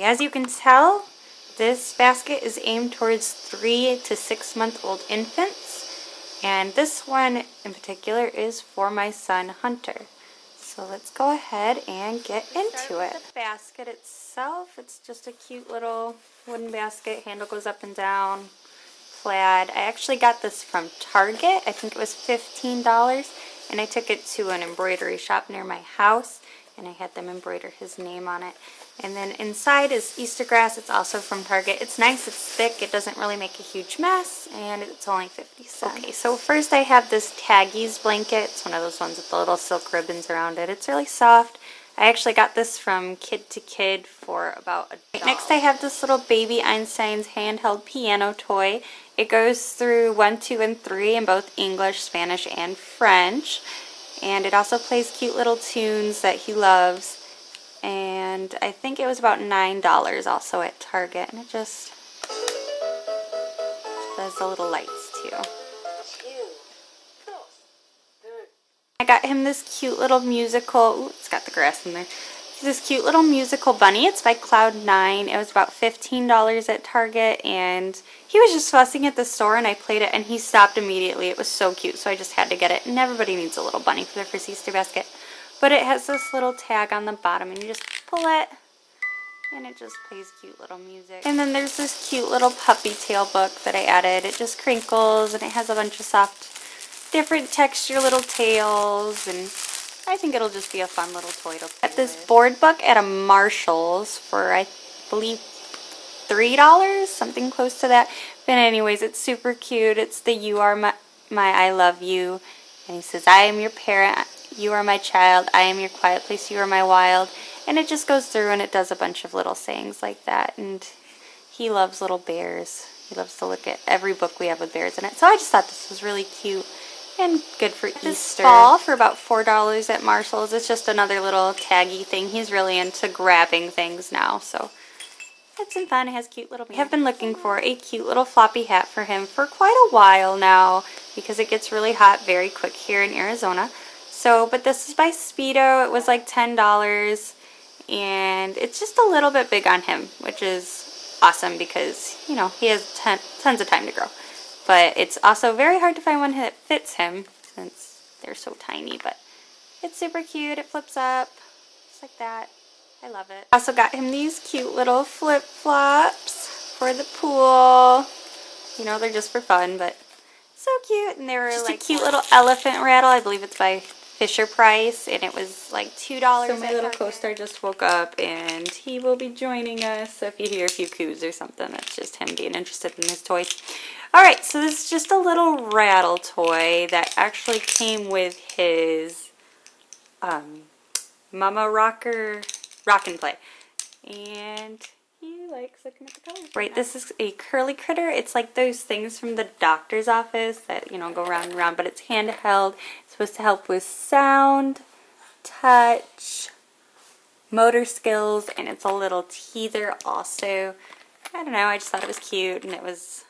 As you can tell, this basket is aimed towards 3 to 6 month old infants, and this one in particular is for my son Hunter. So let's go ahead and get into it. The basket itself, it's just a cute little wooden basket. Handle goes up and down. Plaid. I actually got this from Target. I think it was $15, and I took it to an embroidery shop near my house, and I had them embroider his name on it. And then inside is Easter grass. It's also from Target. It's nice, it's thick, it doesn't really make a huge mess, and it's only 50 cents. Okay, so first I have this Taggies blanket. It's one of those ones with the little silk ribbons around it. It's really soft. I actually got this from Kid to Kid for about $1. Next I have this little Baby Einstein's handheld piano toy. It goes through 1, 2, and 3 in both English, Spanish, and French. And it also plays cute little tunes that he loves. And I think it was about $9 also at Target. And it just does the little lights too. I got him this cute little musical, ooh, it's got the grass in there. This cute little musical bunny. It's by Cloud9. It was about $15 at Target, and he was just fussing at the store, and I played it, and he stopped immediately. It was so cute, so I just had to get it. And everybody needs a little bunny for their first Easter basket. But it has this little tag on the bottom, and you just pull it, and it just plays cute little music. And then there's this cute little puppy tail book that I added. It just crinkles, and it has a bunch of soft, different texture little tails, and I think it'll just be a fun little toy to play with. This board book at a Marshall's for, I believe, $3, something close to that. But anyways, it's super cute. It's the You Are My I Love You. And he says, I am your parent, you are my child, I am your quiet place, you are my wild. And it just goes through and it does a bunch of little sayings like that. And he loves little bears. He loves to look at every book we have with bears in it. So I just thought this was really cute and good for Easter. This ball for about $4 at Marshall's. It's just another little taggy thing. He's really into grabbing things now, so it's been fun. It has cute little... I have been looking for a cute little floppy hat for him for quite a while now because it gets really hot very quick here in Arizona. So, but this is by Speedo. It was like $10, and it's just a little bit big on him, which is awesome because, you know, he has tons of time to grow. But it's also very hard to find one that fits him since they're so tiny. But it's super cute. It flips up just like that. I love it. I also got him these cute little flip-flops for the pool. You know, they're just for fun, but so cute. And they were just like a cute little elephant rattle. I believe it's by Fisher-Price, and it was like $2. So my little co-star just woke up, and he will be joining us. So if you hear a few coos or something, that's just him being interested in his toys. Alright, so this is just a little rattle toy that actually came with his Mama Rocker Rock and Play. And he likes looking at the colors. Right, this is a curly critter. It's like those things from the doctor's office that, you know, go round and round, but it's handheld. It's supposed to help with sound, touch, motor skills, and it's a little teether also. I don't know, I just thought it was cute, and it was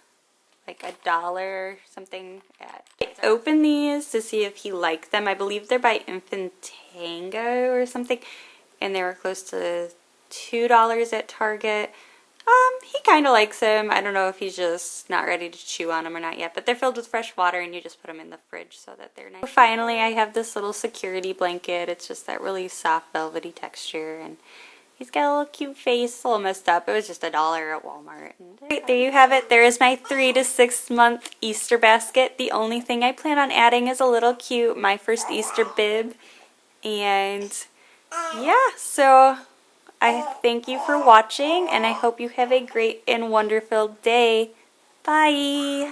like $1 or something. I opened these to see if he liked them. I believe they're by Infantango or something, and they were close to $2 at Target. He kind of likes them. I don't know if he's just not ready to chew on them or not yet, but they're filled with fresh water, and you just put them in the fridge so that they're nice. Finally, I have this little security blanket. It's just that really soft velvety texture, and he's got a little cute face, a little messed up. It was just $1 at Walmart. Right, there you have it. There is my 3 to 6 month Easter basket. The only thing I plan on adding is a little cute My First Easter bib. And yeah, so I thank you for watching, and I hope you have a great and wonder-filled day. Bye!